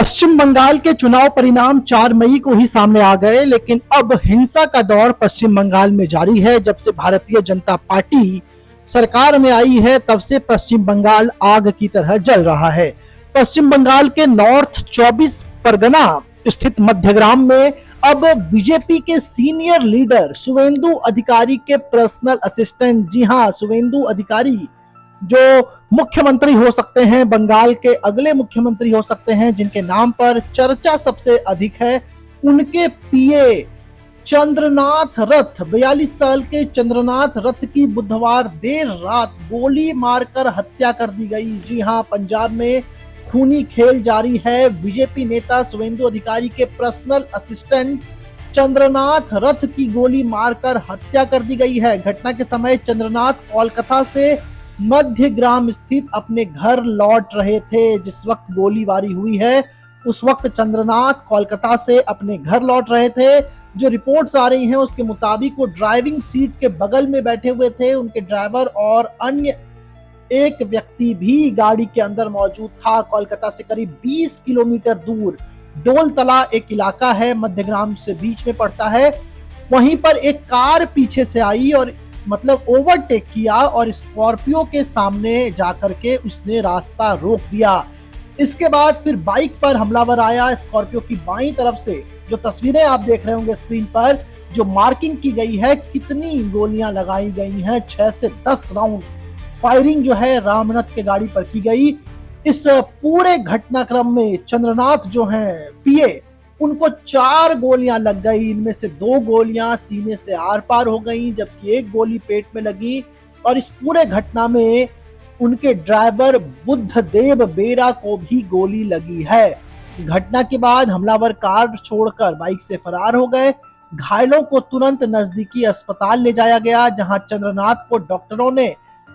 पश्चिम बंगाल के चुनाव परिणाम 4 मई को ही सामने आ गए, लेकिन अब हिंसा का दौर पश्चिम बंगाल में जारी है। जब से भारतीय जनता पार्टी सरकार में आई है, तब से पश्चिम बंगाल आग की तरह जल रहा है। पश्चिम बंगाल के नॉर्थ 24 परगना स्थित मध्यग्राम में अब बीजेपी के सीनियर लीडर शुवेंदु अधिकारी के पर्सनल असिस्टेंट, जी हां, शुवेंदु अधिकारी जो मुख्यमंत्री हो सकते हैं, बंगाल के अगले मुख्यमंत्री हो सकते हैं, जिनके नाम पर चर्चा सबसे अधिक है, उनके पीए चंद्रनाथ रथ, 42 साल के चंद्रनाथ रथ की बुधवार देर रात गोली मारकर हत्या कर दी गई। जी हां, पंजाब में खूनी खेल जारी है। बीजेपी नेता शुवेंदु अधिकारी के पर्सनल असिस्टेंट चंद्रनाथ रथ की गोली मारकर हत्या कर दी गई है। घटना के समय चंद्रनाथ कोलकाता से मध्यग्राम स्थित अपने घर लौट रहे थे। जिस वक्त गोलीबारी हुई है, उस वक्त चंद्रनाथ कोलकाता से अपने घर लौट रहे थे। जो रिपोर्ट्स आ रही हैं उसके मुताबिक वो ड्राइविंग सीट के बगल में बैठे हुए थे। उनके ड्राइवर और अन्य एक व्यक्ति भी गाड़ी के अंदर मौजूद था। कोलकाता से करीब 20 किलोमीटर दूर डोलतला एक इलाका है, मध्यग्राम से बीच में पड़ता है। वहीं पर एक कार पीछे से आई और ओवरटेक किया और स्कॉर्पियो के सामने जाकर के उसने रास्ता रोक दिया। इसके बाद फिर बाइक पर हमलावर आया। स्कॉर्पियो की बाईं तरफ से जो तस्वीरें आप देख रहे होंगे स्क्रीन पर, जो मार्किंग की गई है, कितनी गोलियां लगाई गई हैं, 6 से 10 राउंड फायरिंग जो है रामनाथ के गाड़ी पर की गई। इस पूरे घटनाक्रम में चंद्रनाथ जो हैं पीए, उनको 4 गोलियां लग गई। इनमें से 2 गोलियां सीने से आर पार हो गई, जबकि 1 गोली पेट में लगी। और इस पूरे घटना में उनके ड्राइवर बुद्धदेव बेरा को भी गोली लगी है। घटना के बाद हमलावर कार छोड़कर बाइक से फरार हो गए। घायलों को तुरंत नजदीकी अस्पताल ले जाया गया, जहां चंद्रनाथ को डॉक्टरों ने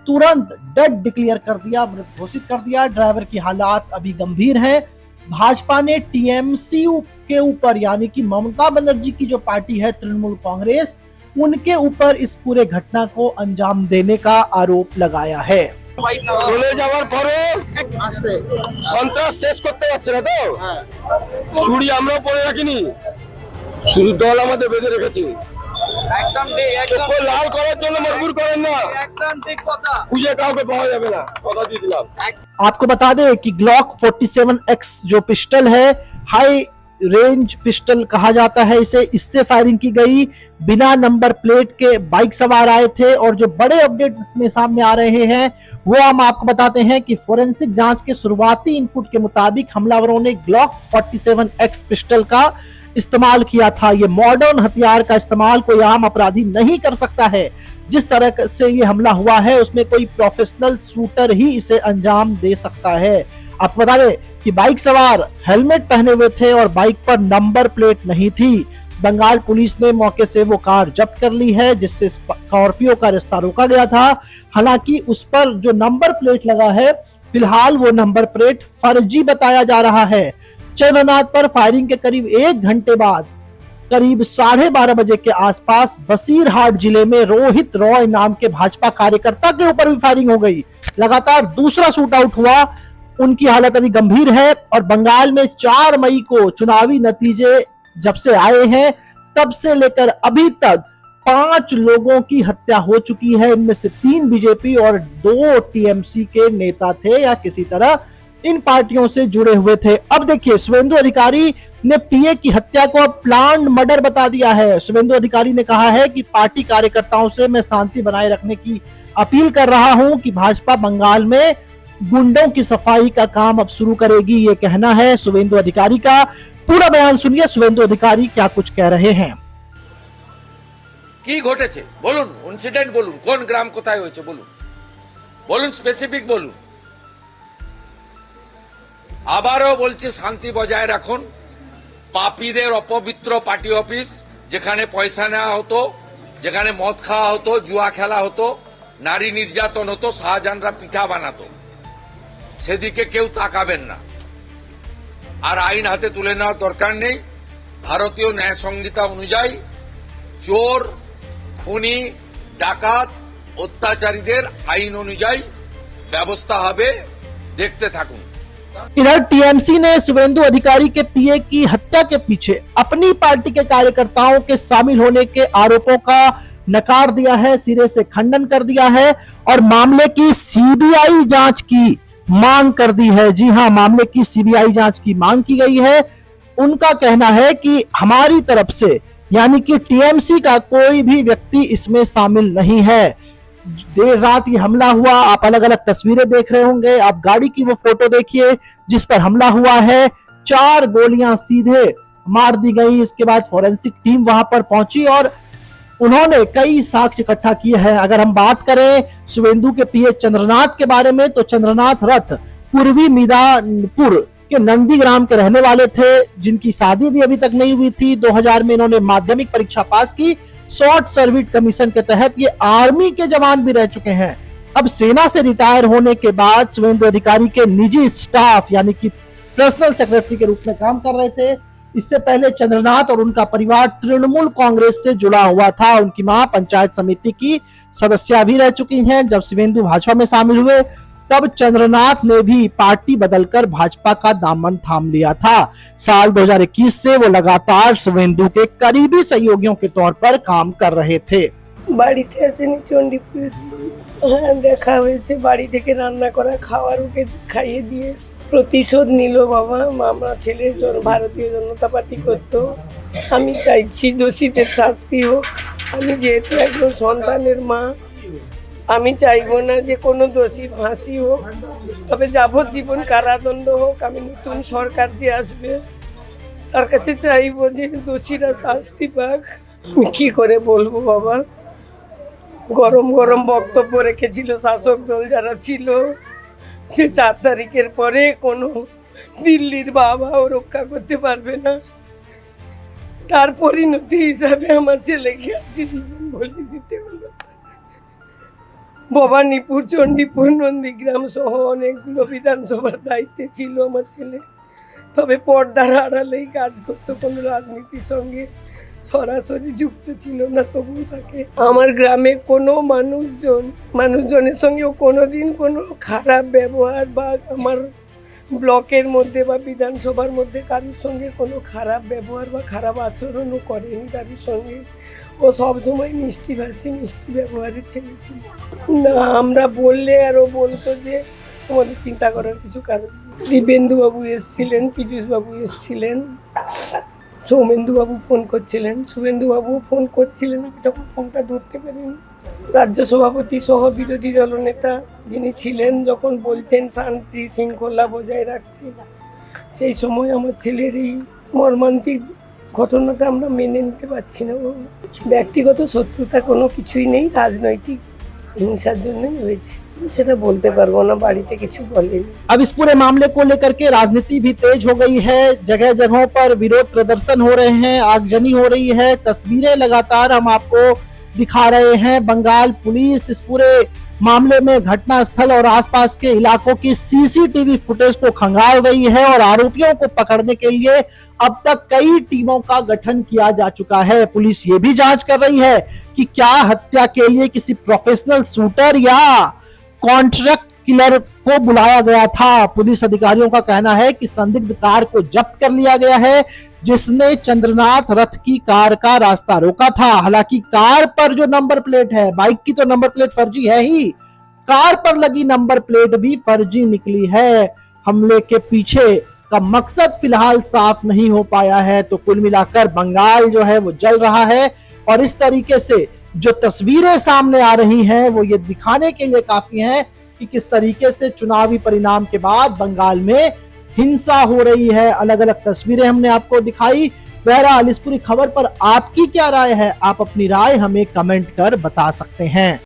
तुरंत डेड डिक्लेयर कर दिया, मृत घोषित कर दिया। ड्राइवर की हालात अभी गंभीर है। भाजपा ने टीएमसी के ऊपर, यानी कि ममता बनर्जी की जो पार्टी है तृणमूल कांग्रेस, उनके ऊपर इस पूरे घटना को अंजाम देने का आरोप लगाया है। চলে যাওয়ার পরে সন্ত্রাস শেষ করতে যাচ্ছে না তো, ছুরি আমরা পরে রাখিনি, শুধু দল আমাদের বেঁধে রেখেছে। একদম ঠিক, লাল করার জন্য মজবুর করেন না, একদম ঠিক কথা। খুঁজে কাউকে পাওয়া যাবে না, কথা দিয়ে দিলাম। आपको बता दें कि ग्लॉक 47X जो पिस्टल है, हाई रेंज पिस्टल कहा जाता है इसे, इससे फायरिंग की गई। बिना नंबर प्लेट के बाइक सवार आए थे। और जो बड़े अपडेट इसमें सामने आ रहे हैं वो हम आपको बताते हैं कि फोरेंसिक जांच के शुरुआती इनपुट के मुताबिक हमलावरों ने ग्लॉक 47X पिस्टल का इस्तेमाल किया था। ये मॉडर्न हथियार का इस्तेमाल कोई आम अपराधी नहीं कर सकता है। जिस तरह से ये हमला हुआ है उसमें कोई प्रोफेशनल शूटर ही इसे अंजाम दे सकता है। आपको बता दें कि बाइक सवार हेलमेट पहने हुए थे और बाइक पर नंबर प्लेट नहीं थी। बंगाल पुलिस ने मौके से वो कार जब्त कर ली है, जिससे स्कॉर्पियो का रास्ता रोका गया था। हालांकि उस पर जो नंबर प्लेट लगा है, फिलहाल वो नंबर प्लेट फर्जी बताया जा रहा है। चंद्रनाथ पर फायरिंग के करीब 1 घंटे बाद करीब 12:30 बजे के आसपास बसीरहाट जिले में रोहित रॉय नाम के भाजपा कार्यकर्ता के ऊपर भी फायरिंग हो गई। लगातार दूसरा शूट आउट हुआ। उनकी हालत अभी गंभीर है। और बंगाल में 4 मई को चुनावी नतीजे जब से आए हैं, तब से लेकर अभी तक 5 लोगों की हत्या हो चुकी है। इनमें से 3 बीजेपी और 2 टीएमसी के नेता थे या किसी तरह इन पार्टियों से जुड़े हुए थे। अब देखिए, शुवेंदु अधिकारी ने पीए की हत्या को अब प्लान्ड मर्डर बता दिया है। शुवेंदु अधिकारी ने कहा है कि पार्टी कार्यकर्ताओं से मैं शांति बनाए रखने की अपील कर रहा हूं कि भाजपा बंगाल में गुंडों की सफाई का काम अब शुरू करेगी। ये कहना है शुवेंदु अधिकारी का। पूरा बयान सुनिए शुवेंदु अधिकारी क्या कुछ कह रहे हैं। কি ঘটেছে বলুন, ইনসিডেন্ট বলুন, কোন গ্রাম কোথায় হয়েছে বলুন, বলুন স্পেসিফিক বলুন। আবারও বলছি, শান্তি বজায় রাখুন। পাপীদের অপবিত্র পার্টি অফিস, যেখানে পয়সা নেওয়া হতো, যেখানে মদ খাওয়া হতো, জুয়া খেলা হতো, নারী নির্যাতন হতো, শাহজাহানরা পিঠা বানাতো, সেদিকে কেউ তাকাবেন না। আর আইন হাতে তুলে নেওয়ার দরকার নেই। ভারতীয় ন্যায় সংহিতা অনুযায়ী চোর, খুনি, ডাকাত, অত্যাচারীদের আইন অনুযায়ী ব্যবস্থা হবে, দেখতে থাকুন। इधर टीएमसी ने शुभेंदु अधिकारी के पीए की हत्या के पीछे अपनी पार्टी के कार्यकर्ताओं के शामिल होने के आरोपों का नकार दिया है, सिरे से खंडन कर दिया है और मामले की सीबीआई जांच की मांग कर दी है। जी हां, मामले की सीबीआई जांच की मांग की गई है। उनका कहना है कि हमारी तरफ से यानी कि टीएमसी का कोई भी व्यक्ति इसमें शामिल नहीं है। देर रात ये हमला हुआ, आप अलग अलग तस्वीरें देख रहे होंगे, आप गाड़ी की वो फोटो देखिए जिस पर हमला हुआ है। 4 गोलियां सीधे मार दी गई। इसके बाद फोरेंसिक टीम वहां पर पहुंची और उन्होंने कई साक्ष्य इकट्ठा किए हैं। अगर हम बात करें शुभेंदु के पीए चंद्रनाथ के बारे में, तो चंद्रनाथ रथ पूर्वी मिदापुर के नंदीग्राम के रहने वाले थे, जिनकी शादी भी अभी तक नहीं हुई थी। 2000 में इन्होंने माध्यमिक परीक्षा पास की। शॉर्ट सर्विस कमीशन के तहत ये आर्मी के जवान भी रह चुके हैं। अब सेना से रिटायर होने के बाद शुभेंदु अधिकारी के निजी स्टाफ यानी कि पर्सनल सेक्रेटरी के रूप में काम कर रहे थे। इससे पहले चंद्रनाथ और उनका परिवार तृणमूल कांग्रेस से जुड़ा हुआ था। उनकी मां पंचायत समिति की सदस्य भी रह चुकी हैं। जब शुभेंदु भाजपा में शामिल हुए तब चंद्रनाथ ने भी पार्टी बदलकर भाजपा का दामन थाम लिया था। साल 2021 से वो लगातार शुभेंदु के करीबी सहयोगियों के तौर पर काम कर रहे थे। বাড়িতে আসেনি চণ্ডীপুর, হ্যাঁ দেখা হয়েছে, বাড়ি থেকে রান্না করা খাবার ওকে খাইয়ে দিয়ে প্রতিশোধ নিল বাবা। আমার ছেলের জন্য ভারতীয় জনতা পার্টি করতো। আমি চাইছি দোষীদের শাস্তি হোক। আমি যেহেতু একজন সন্তানের মা, আমি চাইবো না যে কোনো দোষীর ফাঁসি হোক, তবে যাবজ্জীবন কারাদণ্ড হোক। আমি নতুন সরকার যে আসবে তার কাছে চাইবো যে দোষীরা শাস্তি পাক। আমি কি করে বলবো বাবা, গরম গরম বক্তব্য রেখেছিল শাসক দল যারা ছিল যে 4 তারিখের পরে কোনো দিল্লির বাবাও রক্ষা করতে পারবে না। তার পরিণতি হিসাবে আমার ছেলেকে আজকে জীবন বলি দিতে হলো। ভবানীপুর, চণ্ডীপুর, নন্দীগ্রাম সহ অনেকগুলো বিধানসভার দায়িত্বে ছিল আমার ছেলে, তবে পর্দার আড়ালেই কাজ করতো, কোনো রাজনীতির সঙ্গে সরাসরি যুক্ত ছিল না। তবুও তাকে আমার গ্রামে কোনো মানুষজনের সঙ্গেও কোনোদিন কোনো খারাপ ব্যবহার বা আমার ব্লকের মধ্যে বা বিধানসভার মধ্যে কারোর সঙ্গে কোনো খারাপ ব্যবহার বা খারাপ আচরণও করেনি কারোর সঙ্গে। ও সবসময় মিষ্টিভাষী, মিষ্টি ব্যবহারের ছেলে ছিল না। আমরা বললে আর ও বলতো যে আমাদের চিন্তা করার কিছু কারণ। দিব্যেন্দুবাবু এসেছিলেন, পীযূষবাবু এসেছিলেন, সৌমেন্দুবাবু ফোন করছিলেন, শুভেন্দুবাবুও ফোন করছিলেন। আমি তখন ফোনটা ধরতে পারিনি। রাজ্য সভাপতি সহ বিরোধী দলনেতা যিনি ছিলেন যখন বলছেন শান্তি শৃঙ্খলা বজায় রাখতে, সেই সময় আমার ছেলের এই মর্মান্তিক ঘটনাটা আমরা মেনে নিতে পারছি না। ব্যক্তিগত শত্রুতা কোনো কিছুই নেই, রাজনৈতিক হিংসার জন্যই হয়েছে। সেটা বলতে পারবো না, বাড়িতে কিছু বলেনি। अब इस पूरे मामले को लेकर के राजनीति भी तेज हो गई है। जगह जगहों पर विरोध प्रदर्शन हो रहे हैं, आगजनी हो रही है। तस्वीरें लगातार हम आपको दिखा रहे हैं। बंगाल पुलिस इस पूरे मामले में घटनास्थल और आसपास के इलाकों की सीसीटीवी फुटेज को खंगाल रही है और आरोपियों को पकड़ने के लिए अब तक कई टीमों का गठन किया जा चुका है। पुलिस ये भी जांच कर रही है कि क्या हत्या के लिए किसी प्रोफेशनल शूटर या कॉन्ट्रैक्ट किलर को बुलाया गया था। पुलिस अधिकारियों का कहना है कि संदिग्ध कार को जब्त कर लिया गया है, जिसने चंद्रनाथ रथ की कार का रास्ता रोका था। हालांकि कार पर जो नंबर प्लेट है, बाइक की तो नंबर प्लेट फर्जी है ही, कार पर लगी नंबर प्लेट भी फर्जी निकली है। हमले के पीछे का मकसद फिलहाल साफ नहीं हो पाया है। तो कुल मिलाकर बंगाल जो है वो जल रहा है और इस तरीके से जो तस्वीरें सामने आ रही हैं वो ये दिखाने के लिए काफी हैं कि किस तरीके से चुनावी परिणाम के बाद बंगाल में हिंसा हो रही है। अलग अलग तस्वीरें हमने आपको दिखाई। बहरहाल इस पूरी खबर पर आपकी क्या राय है, आप अपनी राय हमें कमेंट कर बता सकते हैं।